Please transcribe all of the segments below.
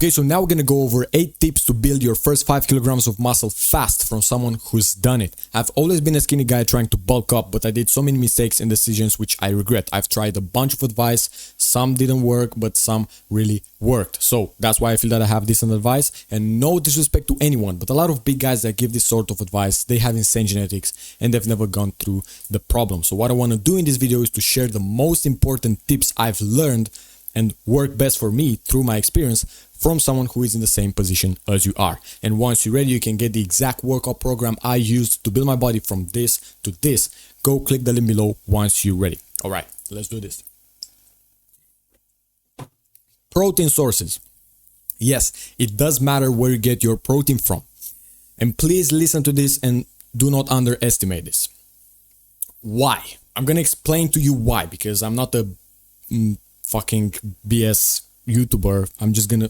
Okay, so now we're gonna go over 8 tips to build your first 5 kilograms of muscle fast from someone who's done it. I've always been a skinny guy trying to bulk up, but I did so many mistakes and decisions which I regret. I've tried a bunch of advice, some didn't work, but some really worked. So that's why I feel that I have decent advice, and no disrespect to anyone, but a lot of big guys that give this sort of advice, they have insane genetics and they've never gone through the problem. So what I wanna do in this video is to share the most important tips I've learned and work best for me through my experience from someone who is in the same position as you are. And once you're ready, you can get the exact workout program I used to build my body from this to this. Go click the link below once you're ready. All right, let's do this. Protein sources. Yes, it does matter where you get your protein from. And please listen to this and do not underestimate this. Why? I'm gonna explain to you why, because I'm not a fucking BS YouTuber.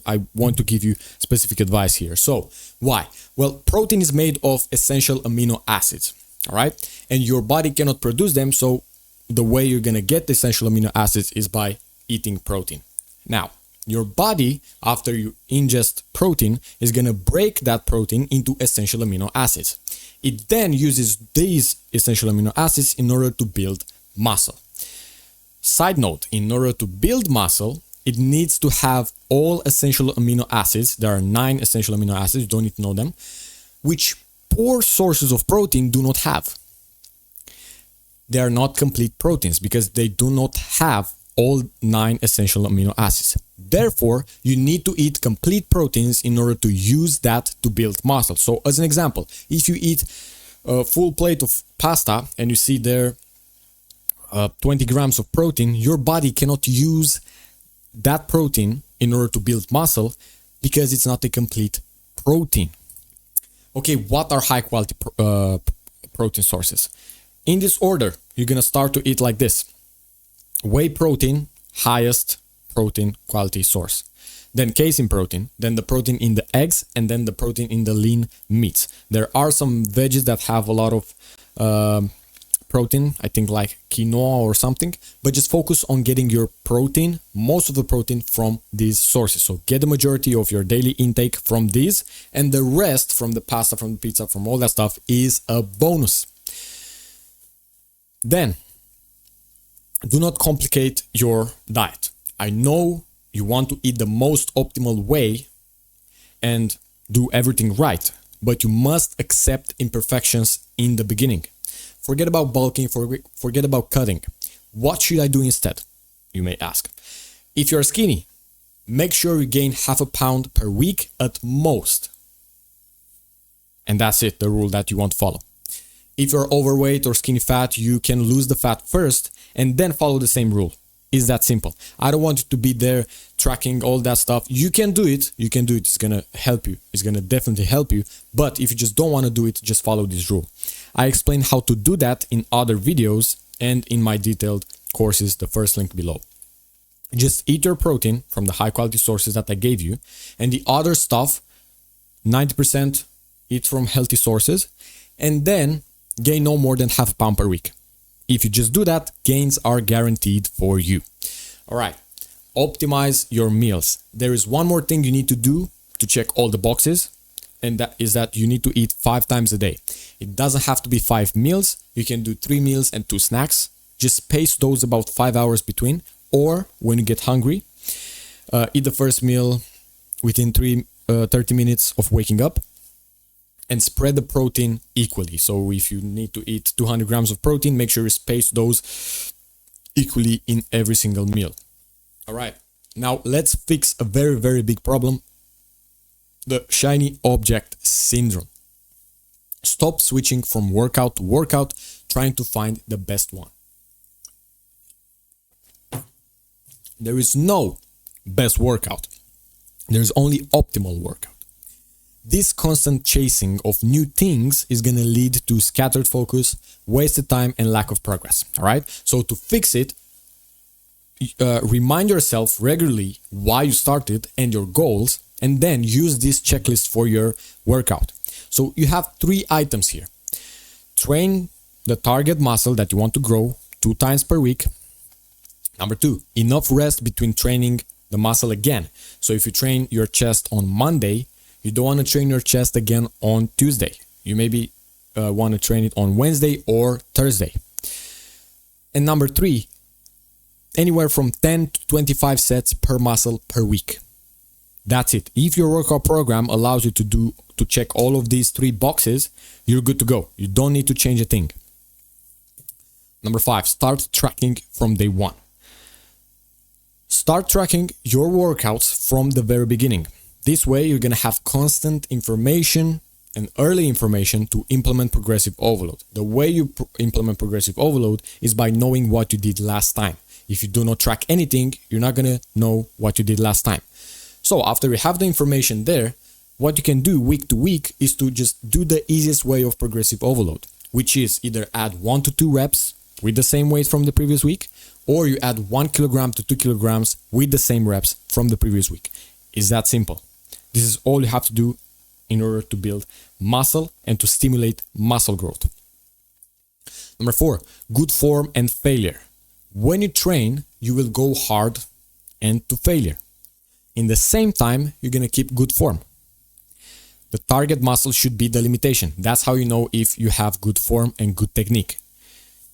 I want to give you specific advice here. So why? Well, protein is made of essential amino acids, all right? And your body cannot produce them. So the way you're going to get the essential amino acids is by eating protein. Now, your body, after you ingest protein, is going to break that protein into essential amino acids. It then uses these essential amino acids in order to build muscle. Side note, in order to build muscle, it needs to have all essential amino acids. There are 9 essential amino acids, you don't need to know them, which poor sources of protein do not have. They are not complete proteins because they do not have all 9 essential amino acids. Therefore, you need to eat complete proteins in order to use that to build muscle. So as an example, if you eat a full plate of pasta and you see there 20 grams of protein, your body cannot use that protein in order to build muscle because it's not a complete protein. Okay, what are high quality protein sources? In this order, you're gonna start to eat like this. Whey protein, highest protein quality source. Then casein protein, then the protein in the eggs, and then the protein in the lean meats. There are some veggies that have a lot of protein, I think like quinoa or something, but just focus on getting your protein, most of the protein from these sources. So get the majority of your daily intake from these, and the rest from the pasta, from the pizza, from all that stuff is a bonus. Then, do not complicate your diet. I know you want to eat the most optimal way and do everything right, but you must accept imperfections in the beginning. Forget about bulking, forget about cutting. What should I do instead? You may ask. If you're skinny, make sure you gain half a pound per week at most. And that's it, the rule that you want to follow. If you're overweight or skinny fat, you can lose the fat first and then follow the same rule. It's that simple. I don't want you to be there tracking all that stuff. You can do it. It's gonna help you. It's gonna definitely help you. But if you just don't want to do it, just follow this rule. I explain how to do that in other videos and in my detailed courses, the first link below. Just eat your protein from the high quality sources that I gave you, and the other stuff, 90% eat from healthy sources, and then gain no more than half a pound per week. If you just do that, gains are guaranteed for you. All right, optimize your meals. There is one more thing you need to do to check all the boxes, and that is that you need to eat 5 times a day. It doesn't have to be 5 meals. You can do 3 meals and 2 snacks. Just space those about 5 hours between, or when you get hungry, eat the first meal within 30 minutes of waking up, and spread the protein equally. So if you need to eat 200 grams of protein, make sure you space those equally in every single meal. All right, now let's fix a very, very big problem. The shiny object syndrome. Stop switching from workout to workout, trying to find the best one. There is no best workout. There's only optimal workout. This constant chasing of new things is going to lead to scattered focus, wasted time, and lack of progress. All right. So to fix it, remind yourself regularly why you started and your goals, and then use this checklist for your workout. So you have 3 items here. Train the target muscle that you want to grow 2 times per week. Number 2, enough rest between training the muscle again. So if you train your chest on Monday, you don't want to train your chest again on Tuesday. You maybe want to train it on Wednesday or Thursday. And number 3, anywhere from 10 to 25 sets per muscle per week. That's it. If your workout program allows you to check all of these 3 boxes, you're good to go. You don't need to change a thing. Number 5, start tracking from day 1. Start tracking your workouts from the very beginning. This way, you're going to have constant information and early information to implement progressive overload. The way you implement progressive overload is by knowing what you did last time. If you do not track anything, you're not going to know what you did last time. So after you have the information there, what you can do week to week is to just do the easiest way of progressive overload, which is either add 1 to 2 reps with the same weight from the previous week, or you add 1 kilogram to 2 kilograms with the same reps from the previous week. It's that simple. This is all you have to do in order to build muscle and to stimulate muscle growth. Number 4, good form and failure. When you train, you will go hard and to failure. In the same time, you're going to keep good form. The target muscle should be the limitation. That's how you know if you have good form and good technique.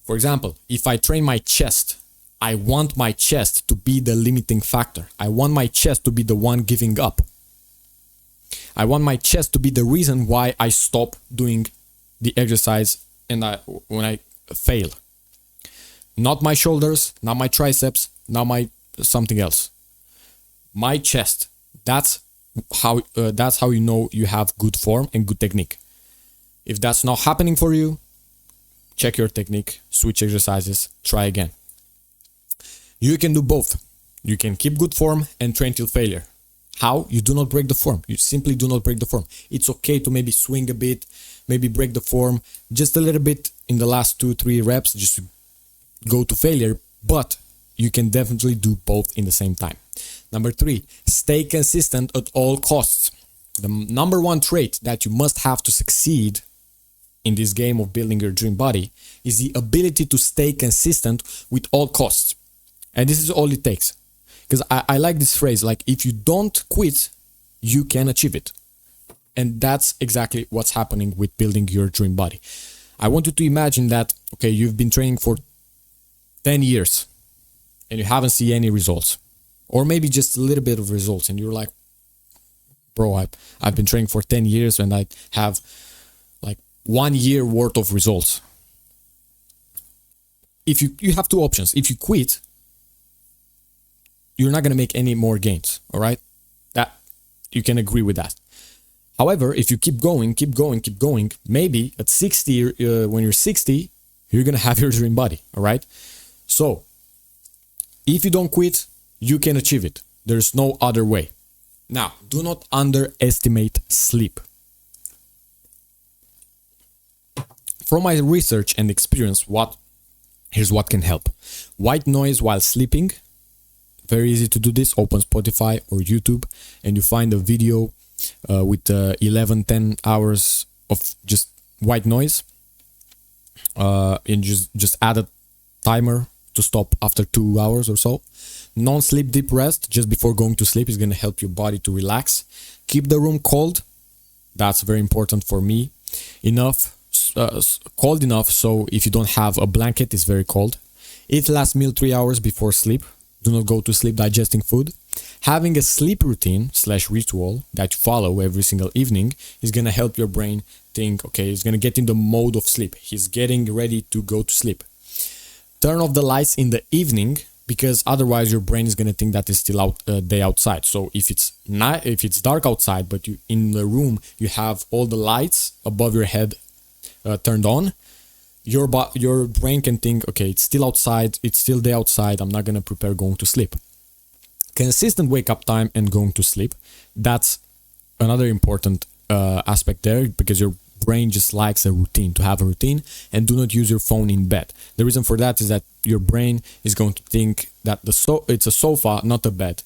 For example, if I train my chest, I want my chest to be the limiting factor. I want my chest to be the one giving up. I want my chest to be the reason why I stop doing the exercise and when I fail. Not my shoulders, not my triceps, not my something else. My chest. That's how you know you have good form and good technique. If that's not happening for you, check your technique, switch exercises, try again. You can do both. You can keep good form and train till failure. How? You do not break the form. You simply do not break the form. It's okay to maybe swing a bit, maybe break the form just a little bit in the last 2-3 reps, just to go to failure, but you can definitely do both in the same time. Number 3, stay consistent at all costs. The number 1 trait that you must have to succeed in this game of building your dream body is the ability to stay consistent with all costs. And this is all it takes. Because I like this phrase, like if you don't quit, you can achieve it. And that's exactly what's happening with building your dream body. I want you to imagine that, okay, you've been training for 10 years and you haven't seen any results. Or maybe just a little bit of results. And you're like, bro, I've been training for 10 years and I have like 1 year worth of results. If you have 2 options. If you quit, you're not going to make any more gains, all right? That you can agree with that. However, if you keep going, maybe at 60, when you're 60, you're going to have your dream body, all right? So, if you don't quit, you can achieve it. There's no other way. Now, do not underestimate sleep. From my research and experience, here's what can help. White noise while sleeping. Very easy to do this. Open Spotify or YouTube and you find a video with 11-10 hours of just white noise, and just add a timer to stop after 2 hours or so. Non-sleep deep rest just before going to sleep is going to help your body to relax. Keep the room cold. That's very important for me. Cold enough so if you don't have a blanket, it's very cold. Eat last meal 3 hours before sleep. Do not go to sleep digesting food. Having a sleep routine / ritual that you follow every single evening is going to help your brain think, okay, it's going to get in the mode of sleep. He's getting ready to go to sleep. Turn off the lights in the evening because otherwise your brain is going to think that it's still day outside. So if it's dark outside, but you in the room, you have all the lights above your head turned on, your brain can think, okay, it's still outside, it's still day outside, I'm not going to prepare going to sleep. Consistent wake up time and going to sleep, that's another important aspect there, because your brain just likes a routine, to have a routine, and do not use your phone in bed. The reason for that is that your brain is going to think that it's a sofa, not a bed,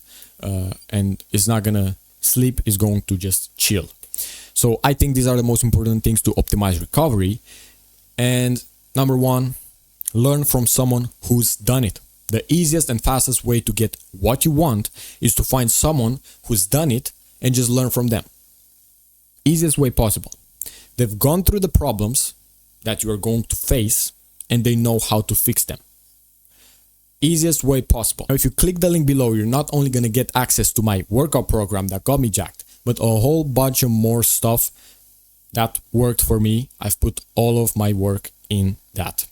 and it's not going to sleep, it's going to just chill. So I think these are the most important things to optimize recovery. And number 1, learn from someone who's done it. The easiest and fastest way to get what you want is to find someone who's done it and just learn from them. Easiest way possible. They've gone through the problems that you are going to face and they know how to fix them. Easiest way possible. Now, if you click the link below, you're not only going to get access to my workout program that got me jacked, but a whole bunch of more stuff that worked for me. I've put all of my work in that.